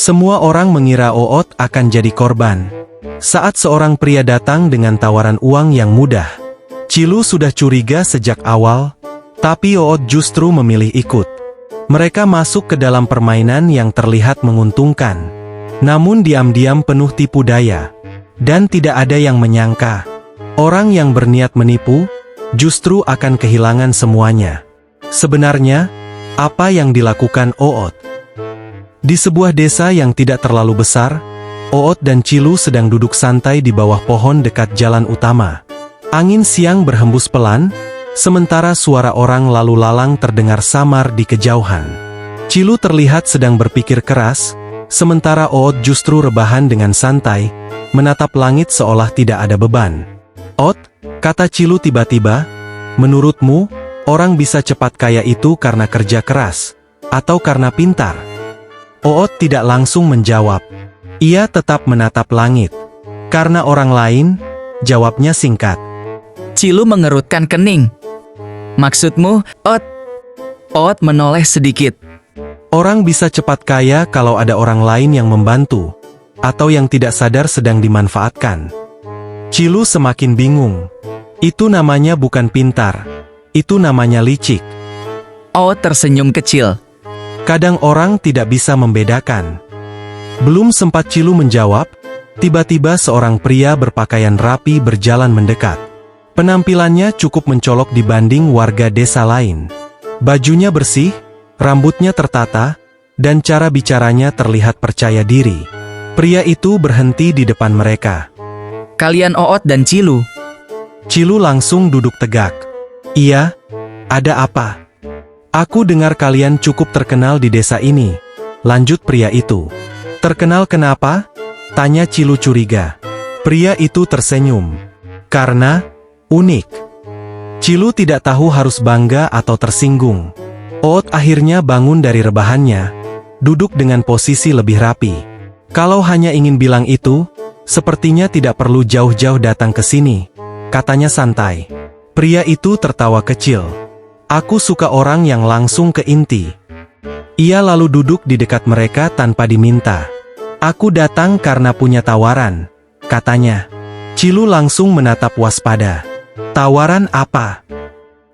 Semua orang mengira Oot akan jadi korban. Saat seorang pria datang dengan tawaran uang yang mudah, Cilu sudah curiga sejak awal, tapi Oot justru memilih ikut. Mereka masuk ke dalam permainan yang terlihat menguntungkan. Namun diam-diam penuh tipu daya. Dan tidak ada yang menyangka, orang yang berniat menipu, justru akan kehilangan semuanya. Sebenarnya, apa yang dilakukan Oot? Di sebuah desa yang tidak terlalu besar, Oot dan Cilu sedang duduk santai di bawah pohon dekat jalan utama. Angin siang berhembus pelan, sementara suara orang lalu lalang terdengar samar di kejauhan. Cilu terlihat sedang berpikir keras, sementara Oot justru rebahan dengan santai, menatap langit seolah tidak ada beban. "Oot," kata Cilu tiba-tiba, "menurutmu, orang bisa cepat kaya itu karena kerja keras, atau karena pintar?" Oot tidak langsung menjawab. Ia tetap menatap langit. "Karena orang lain," jawabnya singkat. Cilu mengerutkan kening. "Maksudmu, Oot?" Oot menoleh sedikit. Orang bisa cepat kaya kalau ada orang lain yang membantu, atau yang tidak sadar sedang dimanfaatkan. Cilu semakin bingung. Itu namanya bukan pintar, itu namanya licik. Oot tersenyum kecil. Kadang orang tidak bisa membedakan. Belum sempat Cilu menjawab, tiba-tiba seorang pria berpakaian rapi berjalan mendekat. Penampilannya cukup mencolok dibanding warga desa lain. Bajunya bersih, rambutnya tertata, dan cara bicaranya terlihat percaya diri. Pria itu berhenti di depan mereka. "Kalian Oot dan Cilu?" Cilu langsung duduk tegak. "Iya, ada apa?" "Aku dengar kalian cukup terkenal di desa ini," lanjut pria itu. "Terkenal kenapa?" tanya Cilu curiga. Pria itu tersenyum. "Karena unik." Cilu tidak tahu harus bangga atau tersinggung. Oot akhirnya bangun dari rebahannya, duduk dengan posisi lebih rapi. "Kalau hanya ingin bilang itu, sepertinya tidak perlu jauh-jauh datang ke sini," katanya santai. Pria itu tertawa kecil. "Aku suka orang yang langsung ke inti." Ia lalu duduk di dekat mereka tanpa diminta. "Aku datang karena punya tawaran," katanya. Cilu langsung menatap waspada. "Tawaran apa?"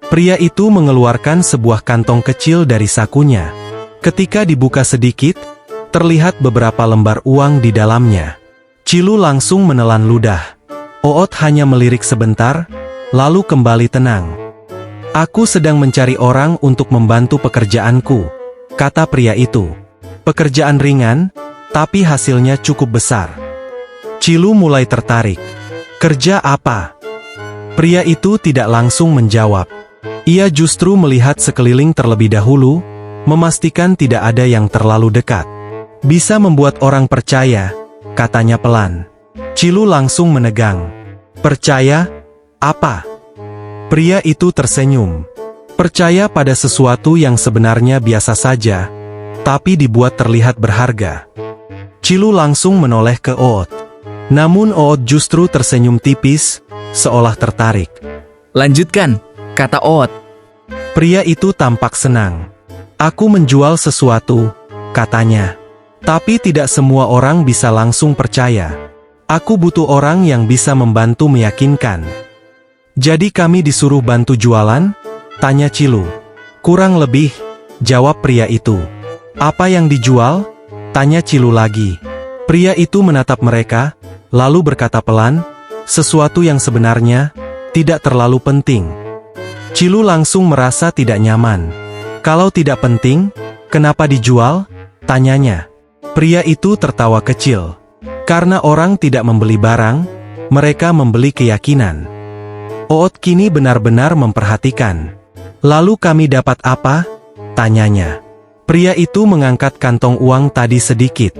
Pria itu mengeluarkan sebuah kantong kecil dari sakunya. Ketika dibuka sedikit, terlihat beberapa lembar uang di dalamnya. Cilu langsung menelan ludah. Oot hanya melirik sebentar, lalu kembali tenang. "Aku sedang mencari orang untuk membantu pekerjaanku," kata pria itu. "Pekerjaan ringan, tapi hasilnya cukup besar." Cilu mulai tertarik. "Kerja apa?" Pria itu tidak langsung menjawab. Ia justru melihat sekeliling terlebih dahulu, memastikan tidak ada yang terlalu dekat. "Bisa membuat orang percaya," katanya pelan. Cilu langsung menegang. "Percaya? Apa?" Pria itu tersenyum. "Percaya pada sesuatu yang sebenarnya biasa saja, tapi dibuat terlihat berharga." Cilu langsung menoleh ke Oot. Namun Oot justru tersenyum tipis, seolah tertarik. "Lanjutkan," kata Oot. Pria itu tampak senang. "Aku menjual sesuatu," katanya. "Tapi tidak semua orang bisa langsung percaya. Aku butuh orang yang bisa membantu meyakinkan." "Jadi kami disuruh bantu jualan?" tanya Cilu. "Kurang lebih," jawab pria itu. "Apa yang dijual?" tanya Cilu lagi. Pria itu menatap mereka, lalu berkata pelan, "Sesuatu yang sebenarnya tidak terlalu penting." Cilu langsung merasa tidak nyaman. "Kalau tidak penting, kenapa dijual?" tanyanya. Pria itu tertawa kecil. "Karena orang tidak membeli barang, mereka membeli keyakinan." Oot kini benar-benar memperhatikan. "Lalu kami dapat apa?" tanyanya. Pria itu mengangkat kantong uang tadi sedikit.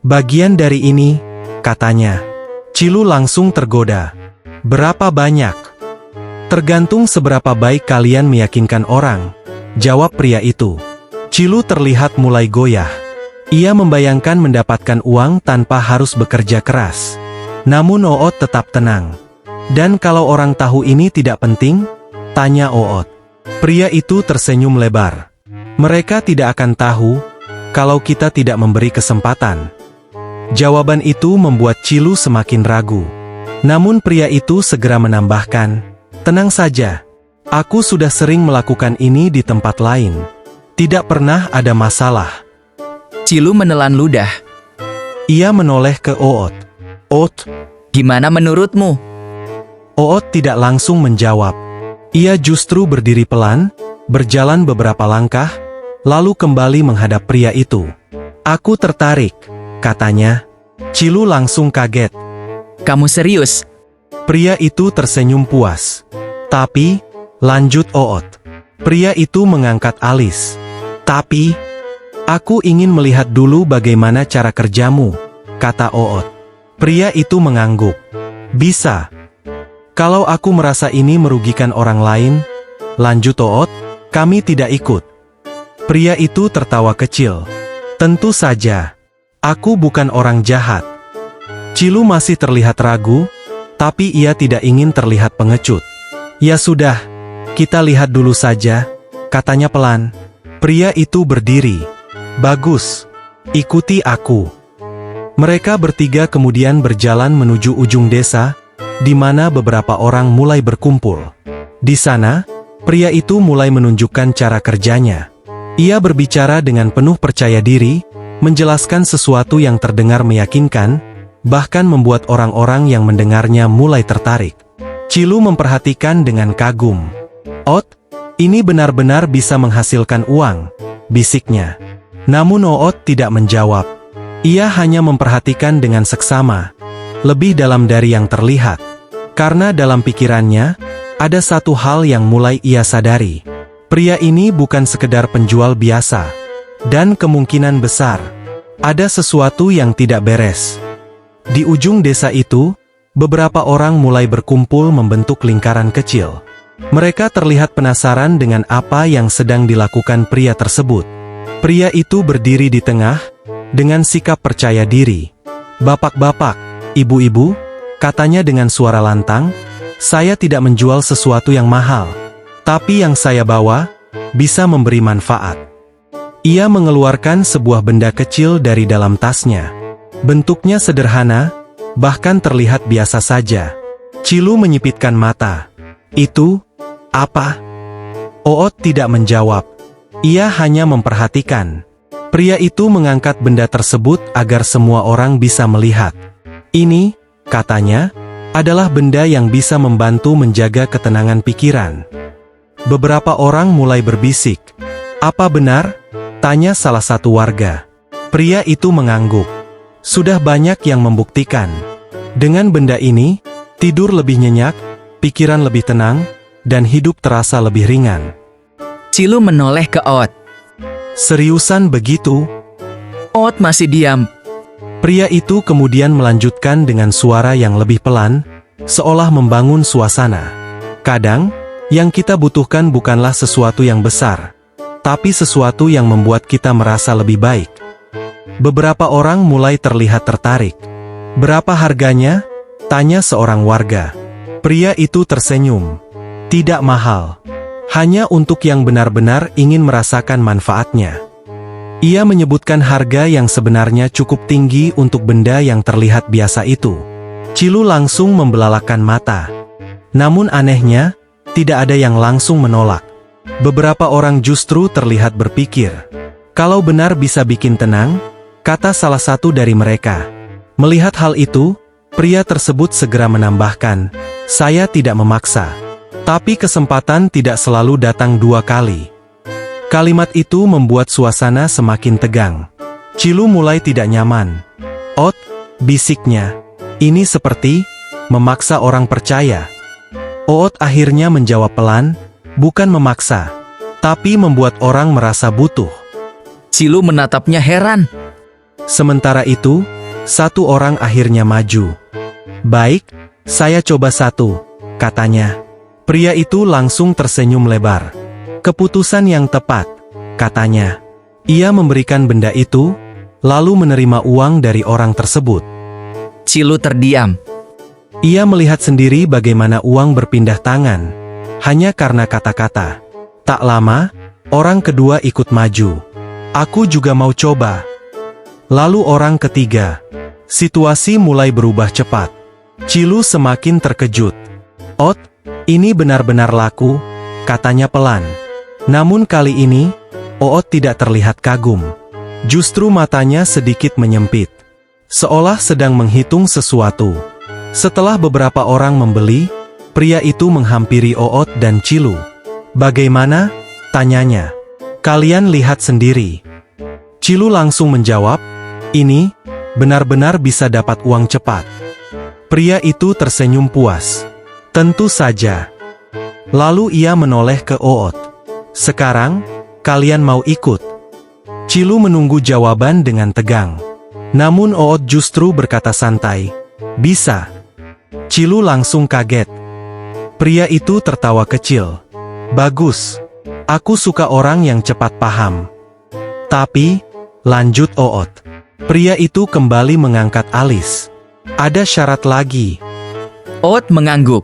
"Bagian dari ini," katanya. Cilu langsung tergoda. "Berapa banyak?" "Tergantung seberapa baik kalian meyakinkan orang," jawab pria itu. Cilu terlihat mulai goyah. Ia membayangkan mendapatkan uang tanpa harus bekerja keras. Namun Oot tetap tenang. "Dan kalau orang tahu ini tidak penting?" tanya Oot. Pria itu tersenyum lebar. "Mereka tidak akan tahu, kalau kita tidak memberi kesempatan? Jawaban itu membuat Cilu semakin ragu. Namun pria itu segera menambahkan, "Tenang saja. Aku sudah sering melakukan ini di tempat lain. Tidak pernah ada masalah." Cilu menelan ludah. Ia menoleh ke Oot. "Oot." Gimana menurutmu? Oot tidak langsung menjawab. Ia justru berdiri pelan, berjalan beberapa langkah, lalu kembali menghadap pria itu. "Aku tertarik," katanya. Cilu langsung kaget. Kamu serius? Pria itu tersenyum puas. "Tapi," lanjut Oot. Pria itu mengangkat alis. "Tapi, aku ingin melihat dulu bagaimana cara kerjamu," kata Oot. Pria itu mengangguk. "Bisa. Kalau aku merasa ini merugikan orang lain," lanjut Oot, "kami tidak ikut." Pria itu tertawa kecil. "Tentu saja. Aku bukan orang jahat." Cilu masih terlihat ragu, tapi ia tidak ingin terlihat pengecut. "Ya sudah, kita lihat dulu saja," katanya pelan. Pria itu berdiri. "Bagus. Ikuti aku." Mereka bertiga kemudian berjalan menuju ujung desa, di mana beberapa orang mulai berkumpul. Di sana, pria itu mulai menunjukkan cara kerjanya. Ia berbicara dengan penuh percaya diri, menjelaskan sesuatu yang terdengar meyakinkan, bahkan membuat orang-orang yang mendengarnya mulai tertarik. Cilu memperhatikan dengan kagum. "Oot, ini benar-benar bisa menghasilkan uang," bisiknya. Namun Oot tidak menjawab. Ia hanya memperhatikan dengan seksama, lebih dalam dari yang terlihat. Karena dalam pikirannya, ada satu hal yang mulai ia sadari. Pria ini bukan sekedar penjual biasa. Dan kemungkinan besar, ada sesuatu yang tidak beres. Di ujung desa itu, beberapa orang mulai berkumpul membentuk lingkaran kecil. Mereka terlihat penasaran dengan apa yang sedang dilakukan pria tersebut. Pria itu berdiri di tengah, dengan sikap percaya diri. "Bapak-bapak, ibu-ibu," katanya dengan suara lantang, "saya tidak menjual sesuatu yang mahal. Tapi yang saya bawa, bisa memberi manfaat." Ia mengeluarkan sebuah benda kecil dari dalam tasnya. Bentuknya sederhana, bahkan terlihat biasa saja. Cilu menyipitkan mata. "Itu, apa?" Oot tidak menjawab. Ia hanya memperhatikan. Pria itu mengangkat benda tersebut agar semua orang bisa melihat. "Ini," katanya, "adalah benda yang bisa membantu menjaga ketenangan pikiran." Beberapa orang mulai berbisik. "Apa benar?" tanya salah satu warga. Pria itu mengangguk. "Sudah banyak yang membuktikan. Dengan benda ini, tidur lebih nyenyak, pikiran lebih tenang, dan hidup terasa lebih ringan." Cilu menoleh ke Oot. "Seriusan begitu?" Oot masih diam. Pria itu kemudian melanjutkan dengan suara yang lebih pelan, seolah membangun suasana. "Kadang, yang kita butuhkan bukanlah sesuatu yang besar, tapi sesuatu yang membuat kita merasa lebih baik." Beberapa orang mulai terlihat tertarik. "Berapa harganya?" tanya seorang warga. Pria itu tersenyum. "Tidak mahal. Hanya untuk yang benar-benar ingin merasakan manfaatnya." Ia menyebutkan harga yang sebenarnya cukup tinggi untuk benda yang terlihat biasa itu. Cilu langsung membelalakan mata. Namun anehnya, tidak ada yang langsung menolak. Beberapa orang justru terlihat berpikir. "Kalau benar bisa bikin tenang," kata salah satu dari mereka. Melihat hal itu, pria tersebut segera menambahkan, "Saya tidak memaksa. Tapi kesempatan tidak selalu datang dua kali." Kalimat itu membuat suasana semakin tegang. Cilu mulai tidak nyaman. "Oot," bisiknya, "ini seperti memaksa orang percaya." Oot akhirnya menjawab pelan, "Bukan memaksa, tapi membuat orang merasa butuh." Cilu menatapnya heran. Sementara itu, satu orang akhirnya maju. "Baik, saya coba satu," katanya. Pria itu langsung tersenyum lebar. "Keputusan yang tepat," katanya. Ia memberikan benda itu, lalu menerima uang dari orang tersebut. Cilu terdiam. Ia melihat sendiri bagaimana uang berpindah tangan, hanya karena kata-kata. Tak lama, orang kedua ikut maju. Aku juga mau coba. Lalu orang ketiga. Situasi mulai berubah cepat. Cilu semakin terkejut. Ot, ini benar-benar laku, katanya pelan. Namun kali ini, Oot tidak terlihat kagum. Justru matanya sedikit menyempit. Seolah sedang menghitung sesuatu. Setelah beberapa orang membeli, pria itu menghampiri Oot dan Cilu. Bagaimana? Tanyanya. Kalian lihat sendiri. Cilu langsung menjawab, ini benar-benar bisa dapat uang cepat. Pria itu tersenyum puas. Tentu saja. Lalu ia menoleh ke Oot. Sekarang, kalian mau ikut? Cilu menunggu jawaban dengan tegang. Namun Oot justru berkata santai, bisa. Cilu langsung kaget. Pria itu tertawa kecil. Bagus. Aku suka orang yang cepat paham. Tapi, lanjut Oot. Pria itu kembali mengangkat alis. Ada syarat lagi. Oot mengangguk.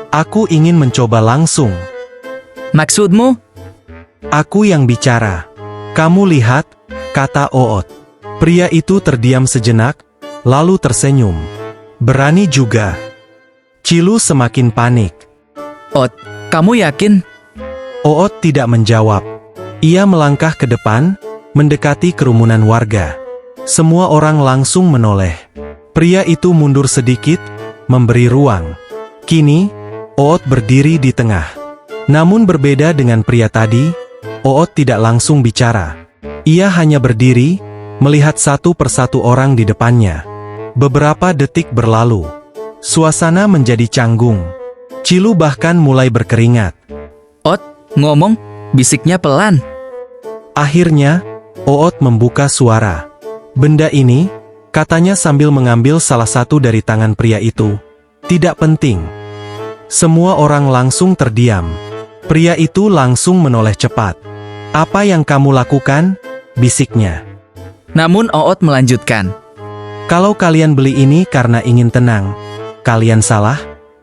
Aku ingin mencoba langsung. Maksudmu? Aku yang bicara. Kamu lihat, kata Oot. Pria itu terdiam sejenak, lalu tersenyum. Berani juga. Cilu semakin panik. Oot, kamu yakin? Oot tidak menjawab. Ia melangkah ke depan, mendekati kerumunan warga. Semua orang langsung menoleh. Pria itu mundur sedikit, memberi ruang. Kini, Oot berdiri di tengah. Namun berbeda dengan pria tadi, Oot tidak langsung bicara. Ia hanya berdiri, melihat satu persatu orang di depannya. Beberapa detik berlalu. Suasana menjadi canggung. Cilu bahkan mulai berkeringat. Oot, ngomong, bisiknya pelan. Akhirnya, Oot membuka suara. Benda ini, katanya sambil mengambil salah satu dari tangan pria itu, tidak penting. Semua orang langsung terdiam. Pria itu langsung menoleh cepat. Apa yang kamu lakukan? Bisiknya. Namun Oot melanjutkan. Kalau kalian beli ini karena ingin tenang, kalian salah,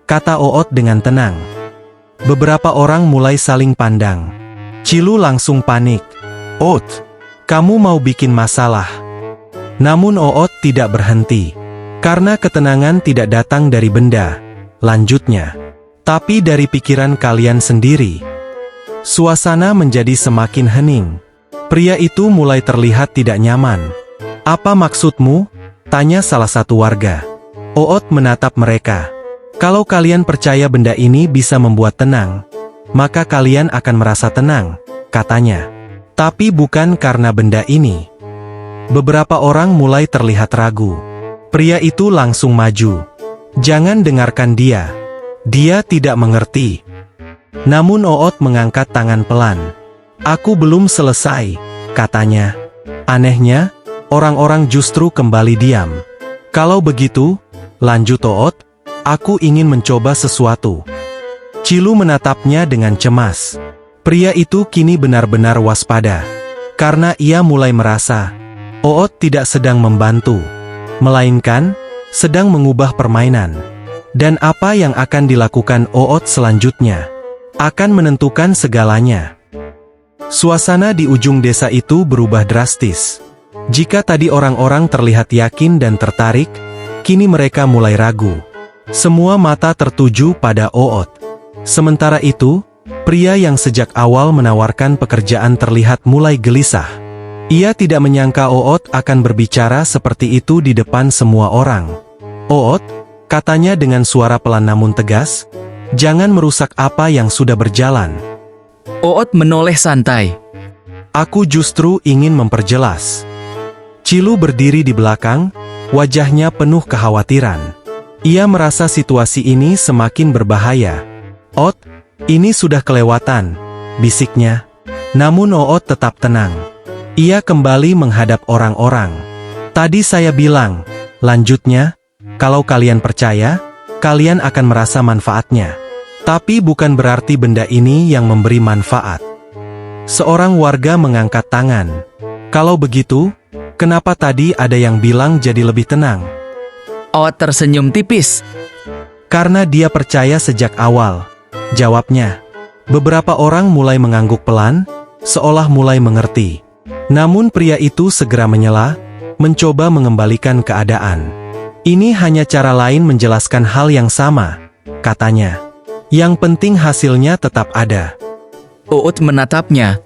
kata Oot dengan tenang. Beberapa orang mulai saling pandang. Cilu langsung panik. Oot, kamu mau bikin masalah. Namun Oot tidak berhenti. Karena ketenangan tidak datang dari benda, lanjutnya, tapi dari pikiran kalian sendiri. Suasana menjadi semakin hening. Pria itu mulai terlihat tidak nyaman. Apa maksudmu? Tanya salah satu warga. Oot menatap mereka. Kalau kalian percaya benda ini bisa membuat tenang, maka kalian akan merasa tenang, katanya. Tapi bukan karena benda ini. Beberapa orang mulai terlihat ragu. Pria itu langsung maju. Jangan dengarkan dia. Dia tidak mengerti. Namun Oot mengangkat tangan pelan. Aku belum selesai, katanya. Anehnya, orang-orang justru kembali diam. Kalau begitu, lanjut Oot, aku ingin mencoba sesuatu. Cilu menatapnya dengan cemas. Pria itu kini benar-benar waspada. Karena ia mulai merasa, Oot tidak sedang membantu, melainkan sedang mengubah permainan. Dan apa yang akan dilakukan Oot selanjutnya akan menentukan segalanya. Suasana di ujung desa itu berubah drastis. Jika tadi orang-orang terlihat yakin dan tertarik, kini mereka mulai ragu. Semua mata tertuju pada Oot. Sementara itu, pria yang sejak awal menawarkan pekerjaan terlihat mulai gelisah. Ia tidak menyangka Oot akan berbicara seperti itu di depan semua orang. Oot, katanya dengan suara pelan namun tegas, jangan merusak apa yang sudah berjalan. Oot menoleh santai. Aku justru ingin memperjelas. Cilu berdiri di belakang, wajahnya penuh kekhawatiran. Ia merasa situasi ini semakin berbahaya. Oot, ini sudah kelewatan, bisiknya. Namun Oot tetap tenang. Ia kembali menghadap orang-orang. Tadi saya bilang, lanjutnya, kalau kalian percaya, kalian akan merasa manfaatnya. Tapi bukan berarti benda ini yang memberi manfaat. Seorang warga mengangkat tangan. Kalau begitu, kenapa tadi ada yang bilang jadi lebih tenang? Oot tersenyum tipis. Karena dia percaya sejak awal, jawabnya. Beberapa orang mulai mengangguk pelan, seolah mulai mengerti. Namun pria itu segera menyela, mencoba mengembalikan keadaan. Ini hanya cara lain menjelaskan hal yang sama, katanya. Yang penting hasilnya tetap ada. Oot menatapnya.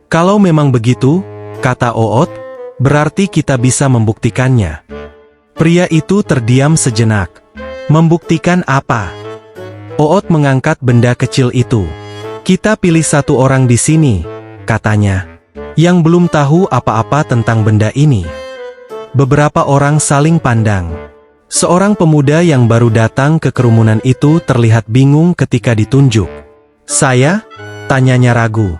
Kalau memang begitu, kata Oot, berarti kita bisa membuktikannya. Pria itu terdiam sejenak. Membuktikan apa? Oot mengangkat benda kecil itu. Kita pilih satu orang di sini, katanya, yang belum tahu apa-apa tentang benda ini. Beberapa orang saling pandang. Seorang pemuda yang baru datang ke kerumunan itu terlihat bingung ketika ditunjuk. Saya? Tanyanya ragu.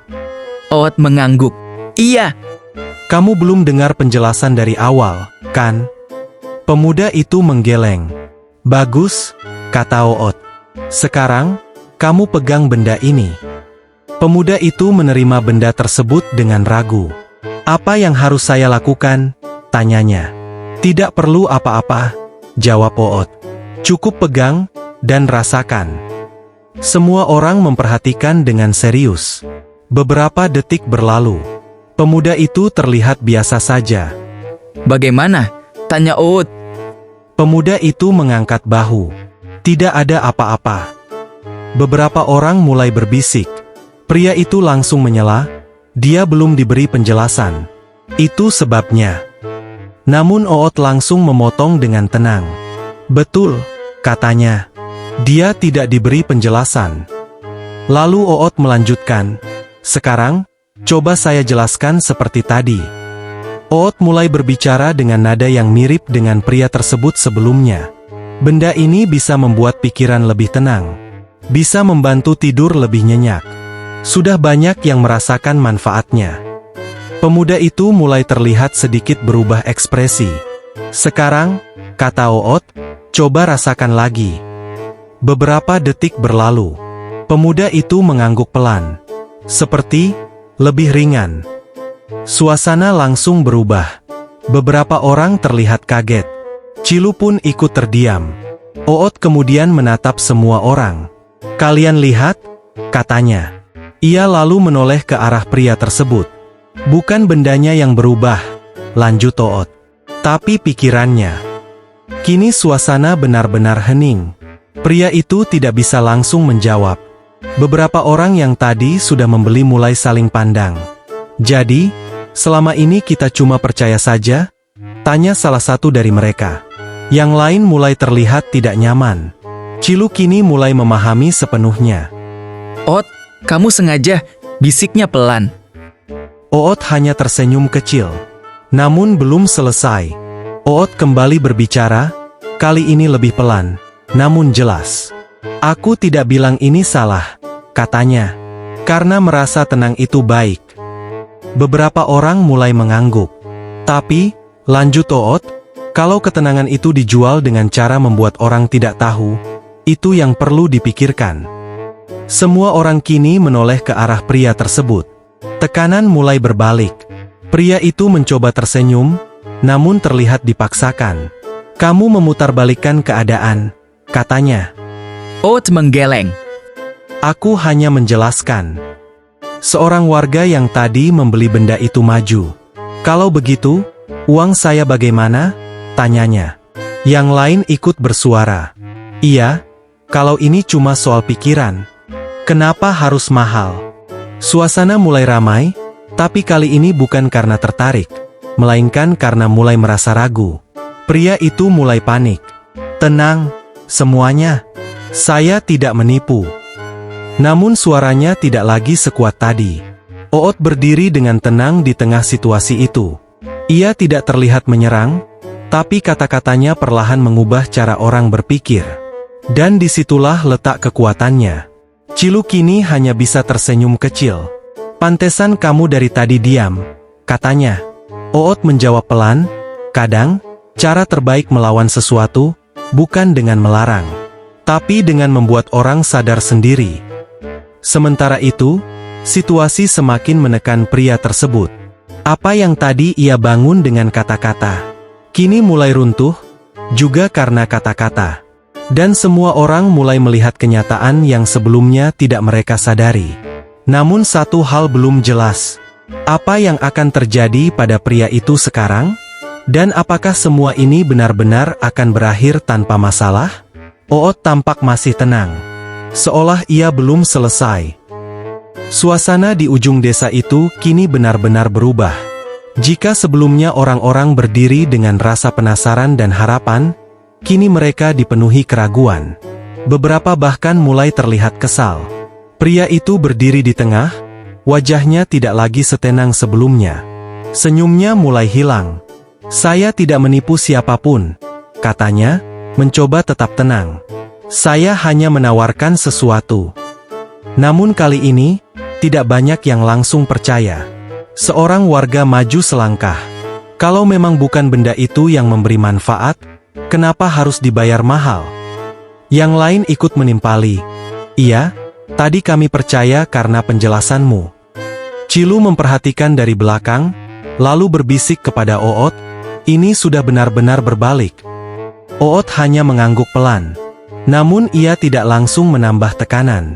Oot mengangguk. Iya. Kamu belum dengar penjelasan dari awal, kan? Pemuda itu menggeleng. Bagus, kata Oot. Sekarang, kamu pegang benda ini. Pemuda itu menerima benda tersebut dengan ragu. Apa yang harus saya lakukan? Tanyanya. Tidak perlu apa-apa, jawab Oot. Cukup pegang, dan rasakan. Semua orang memperhatikan dengan serius. Beberapa detik berlalu. Pemuda itu terlihat biasa saja. Bagaimana? Tanya Oot. Pemuda itu mengangkat bahu. Tidak ada apa-apa. Beberapa orang mulai berbisik. Pria itu langsung menyela. Dia belum diberi penjelasan. Itu sebabnya. Namun Oot langsung memotong dengan tenang. Betul, katanya. Dia tidak diberi penjelasan. Lalu Oot melanjutkan. Sekarang, coba saya jelaskan seperti tadi. Oot mulai berbicara dengan nada yang mirip dengan pria tersebut sebelumnya. Benda ini bisa membuat pikiran lebih tenang. Bisa membantu tidur lebih nyenyak. Sudah banyak yang merasakan manfaatnya. Pemuda itu mulai terlihat sedikit berubah ekspresi. Sekarang, kata Oot, coba rasakan lagi. Beberapa detik berlalu. Pemuda itu mengangguk pelan. Seperti, lebih ringan. Suasana langsung berubah. Beberapa orang terlihat kaget. Cilu pun ikut terdiam. Oot kemudian menatap semua orang. Kalian lihat? Katanya. Ia lalu menoleh ke arah pria tersebut. Bukan bendanya yang berubah, lanjut Oot, tapi pikirannya. Kini suasana benar-benar hening. Pria itu tidak bisa langsung menjawab. Beberapa orang yang tadi sudah membeli mulai saling pandang. Jadi, selama ini kita cuma percaya saja? Tanya salah satu dari mereka. Yang lain mulai terlihat tidak nyaman. Cilu kini mulai memahami sepenuhnya. Oot, kamu sengaja, bisiknya pelan. Oot hanya tersenyum kecil. Namun belum selesai. Oot kembali berbicara, kali ini lebih pelan, namun jelas. Aku tidak bilang ini salah, katanya. Karena merasa tenang itu baik. Beberapa orang mulai mengangguk. Tapi, lanjut Oot, kalau ketenangan itu dijual dengan cara membuat orang tidak tahu, itu yang perlu dipikirkan. Semua orang kini menoleh ke arah pria tersebut. Tekanan mulai berbalik. Pria itu mencoba tersenyum, namun terlihat dipaksakan. Kamu memutarbalikkan keadaan, katanya. Oot menggeleng. Aku hanya menjelaskan. Seorang warga yang tadi membeli benda itu maju. Kalau begitu, uang saya bagaimana? Tanyanya. Yang lain ikut bersuara. Iya, kalau ini cuma soal pikiran. Kenapa harus mahal? Suasana mulai ramai, tapi kali ini bukan karena tertarik, melainkan karena mulai merasa ragu. Pria itu mulai panik. Tenang, semuanya. Saya tidak menipu. Namun suaranya tidak lagi sekuat tadi. Oot berdiri dengan tenang di tengah situasi itu. Ia tidak terlihat menyerang, tapi kata-katanya perlahan mengubah cara orang berpikir. Dan disitulah letak kekuatannya. Cilu kini hanya bisa tersenyum kecil. Pantesan kamu dari tadi diam, katanya. Oot menjawab pelan, kadang, cara terbaik melawan sesuatu, bukan dengan melarang, tapi dengan membuat orang sadar sendiri. Sementara itu, situasi semakin menekan pria tersebut. Apa yang tadi ia bangun dengan kata-kata, kini mulai runtuh, juga karena kata-kata. Dan semua orang mulai melihat kenyataan yang sebelumnya tidak mereka sadari. Namun satu hal belum jelas. Apa yang akan terjadi pada pria itu sekarang? Dan apakah semua ini benar-benar akan berakhir tanpa masalah? Oot tampak masih tenang, seolah ia belum selesai. Suasana di ujung desa itu kini benar-benar berubah. Jika sebelumnya orang-orang berdiri dengan rasa penasaran dan harapan, kini mereka dipenuhi keraguan. Beberapa bahkan mulai terlihat kesal. Pria itu berdiri di tengah, wajahnya tidak lagi setenang sebelumnya. Senyumnya mulai hilang. "Saya tidak menipu siapapun," katanya, mencoba tetap tenang. "Saya hanya menawarkan sesuatu." Namun kali ini, tidak banyak yang langsung percaya. Seorang warga maju selangkah. "Kalau memang bukan benda itu yang memberi manfaat, kenapa harus dibayar mahal?" Yang lain ikut menimpali. "Iya, tadi kami percaya karena penjelasanmu." Cilu memperhatikan dari belakang, lalu berbisik kepada Oot, "Ini sudah benar-benar berbalik." Oot hanya mengangguk pelan. Namun ia tidak langsung menambah tekanan.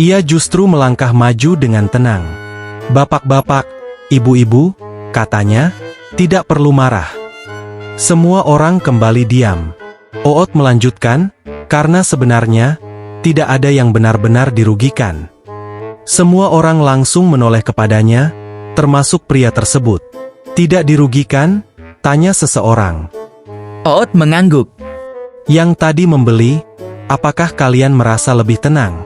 Ia justru melangkah maju dengan tenang. "Bapak-bapak, ibu-ibu," katanya, "tidak perlu marah." Semua orang kembali diam. Oot melanjutkan, "Karena sebenarnya, tidak ada yang benar-benar dirugikan." Semua orang langsung menoleh kepadanya, termasuk pria tersebut. "Tidak dirugikan?" tanya seseorang. Oot mengangguk. "Yang tadi membeli, apakah kalian merasa lebih tenang?"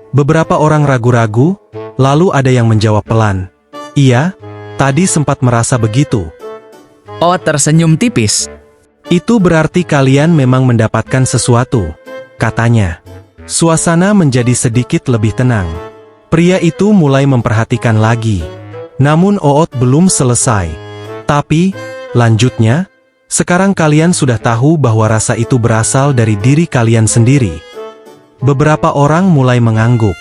Beberapa orang ragu-ragu, lalu ada yang menjawab pelan, "Iya, tadi sempat merasa begitu." Oot tersenyum tipis. "Itu berarti kalian memang mendapatkan sesuatu," katanya. Suasana menjadi sedikit lebih tenang. Pria itu mulai memperhatikan lagi. Namun Oot belum selesai. "Tapi," lanjutnya, "sekarang kalian sudah tahu bahwa rasa itu berasal dari diri kalian sendiri." Beberapa orang mulai mengangguk.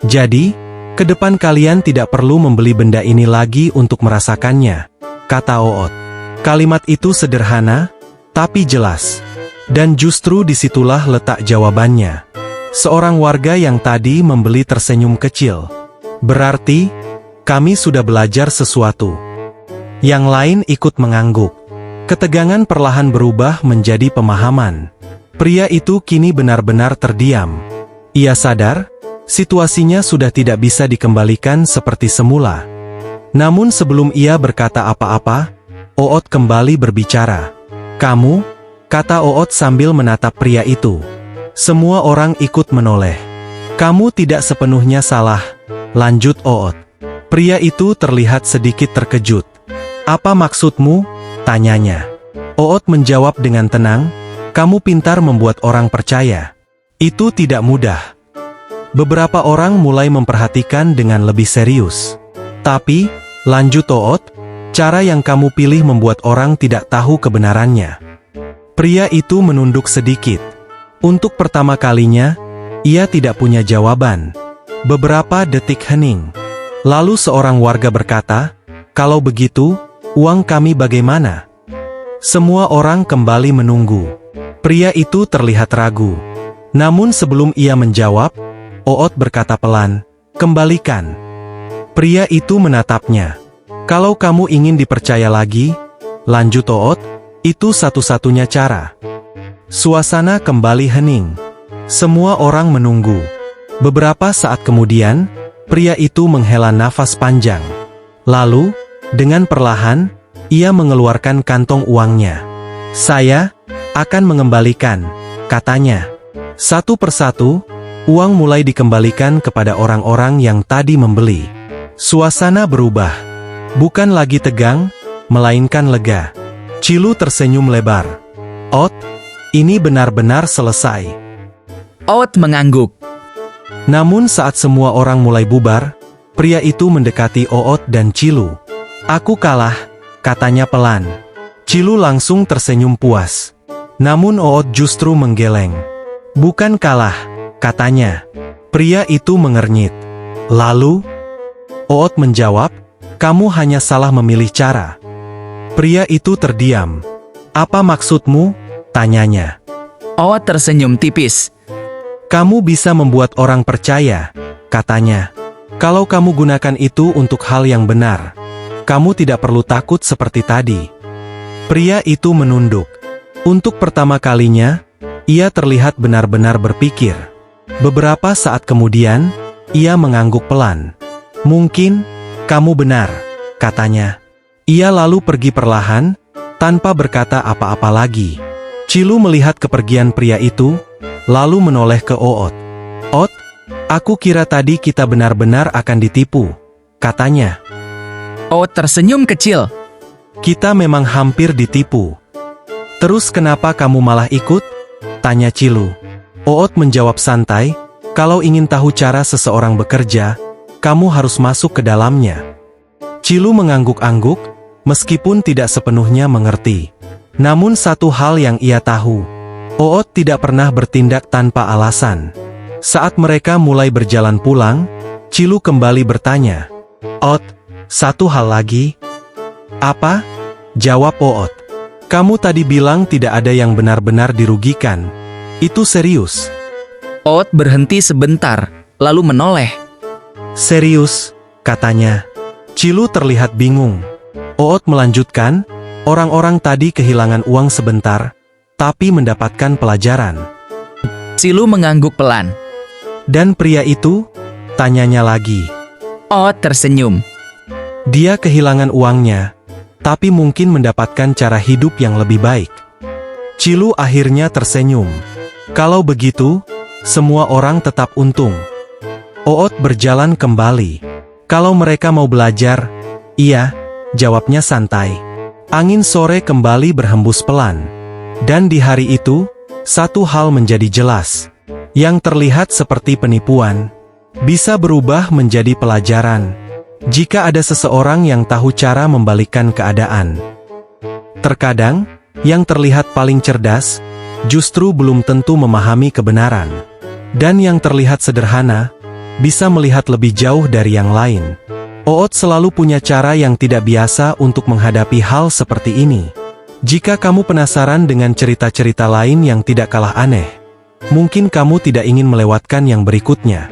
"Jadi, ke depan kalian tidak perlu membeli benda ini lagi untuk merasakannya," kata Oot. Kalimat itu sederhana, tapi jelas. Dan justru disitulah letak jawabannya. Seorang warga yang tadi membeli tersenyum kecil. "Berarti, kami sudah belajar sesuatu." Yang lain ikut mengangguk. Ketegangan perlahan berubah menjadi pemahaman. Pria itu kini benar-benar terdiam. Ia sadar, situasinya sudah tidak bisa dikembalikan seperti semula. Namun sebelum ia berkata apa-apa, Oot kembali berbicara. "Kamu," kata Oot sambil menatap pria itu. Semua orang ikut menoleh. "Kamu tidak sepenuhnya salah," lanjut Oot. Pria itu terlihat sedikit terkejut. "Apa maksudmu?" tanyanya. Oot menjawab dengan tenang, "Kamu pintar membuat orang percaya. Itu tidak mudah." Beberapa orang mulai memperhatikan dengan lebih serius. "Tapi," lanjut Oot, "cara yang kamu pilih membuat orang tidak tahu kebenarannya." Pria itu menunduk sedikit. Untuk pertama kalinya, ia tidak punya jawaban. Beberapa detik hening. Lalu seorang warga berkata, "Kalau begitu, uang kami bagaimana?" Semua orang kembali menunggu. Pria itu terlihat ragu. Namun sebelum ia menjawab, Oot berkata pelan, "Kembalikan." Pria itu menatapnya. "Kalau kamu ingin dipercaya lagi," lanjut Oot, "itu satu-satunya cara." Suasana kembali hening. Semua orang menunggu. Beberapa saat kemudian, pria itu menghela nafas panjang. Lalu, dengan perlahan, ia mengeluarkan kantong uangnya. "Saya akan mengembalikan," katanya. Satu persatu, uang mulai dikembalikan kepada orang-orang yang tadi membeli. Suasana berubah. Bukan lagi tegang, melainkan lega. Cilu tersenyum lebar. "Oot, ini benar-benar selesai." Oot mengangguk. Namun saat semua orang mulai bubar, pria itu mendekati Oot dan Cilu. "Aku kalah," katanya pelan. Cilu langsung tersenyum puas. Namun Oot justru menggeleng. "Bukan kalah," katanya. Pria itu mengernyit. "Lalu?" Oot menjawab, "Kamu hanya salah memilih cara." Pria itu terdiam. "Apa maksudmu?" tanyanya. Oot tersenyum tipis. "Kamu bisa membuat orang percaya," katanya. Kalau kamu gunakan itu untuk hal yang benar, kamu tidak perlu takut seperti tadi. Pria itu menunduk. Untuk pertama kalinya, ia terlihat benar-benar berpikir. Beberapa saat kemudian, ia mengangguk pelan. Mungkin, kamu benar, katanya. Ia lalu pergi perlahan, tanpa berkata apa-apa lagi. Cilu melihat kepergian pria itu, lalu menoleh ke Oot. Oot, aku kira tadi kita benar-benar akan ditipu, katanya. Oot tersenyum kecil. Kita memang hampir ditipu. Terus kenapa kamu malah ikut? Tanya Cilu. Oot menjawab santai, kalau ingin tahu cara seseorang bekerja, kamu harus masuk ke dalamnya. Cilu mengangguk-angguk, meskipun tidak sepenuhnya mengerti. Namun satu hal yang ia tahu, Oot tidak pernah bertindak tanpa alasan. Saat mereka mulai berjalan pulang, Cilu kembali bertanya, Oot, satu hal lagi. Apa? Jawab Oot. Kamu tadi bilang tidak ada yang benar-benar dirugikan. Itu serius? Oot berhenti sebentar, lalu menoleh. Serius, katanya. Cilu terlihat bingung. Oot melanjutkan, orang-orang tadi kehilangan uang sebentar, tapi mendapatkan pelajaran. Cilu mengangguk pelan. Dan pria itu? Tanyanya lagi. Oot tersenyum. Dia kehilangan uangnya, tapi mungkin mendapatkan cara hidup yang lebih baik. Cilu akhirnya tersenyum. Kalau begitu, semua orang tetap untung. Oot berjalan kembali. Kalau mereka mau belajar, iya, jawabnya santai. Angin sore kembali berhembus pelan. Dan di hari itu, satu hal menjadi jelas. Yang terlihat seperti penipuan, bisa berubah menjadi pelajaran. Jika ada seseorang yang tahu cara membalikkan keadaan. Terkadang, yang terlihat paling cerdas, justru belum tentu memahami kebenaran. Dan yang terlihat sederhana, bisa melihat lebih jauh dari yang lain. Oot selalu punya cara yang tidak biasa untuk menghadapi hal seperti ini. Jika kamu penasaran dengan cerita-cerita lain yang tidak kalah aneh, mungkin kamu tidak ingin melewatkan yang berikutnya.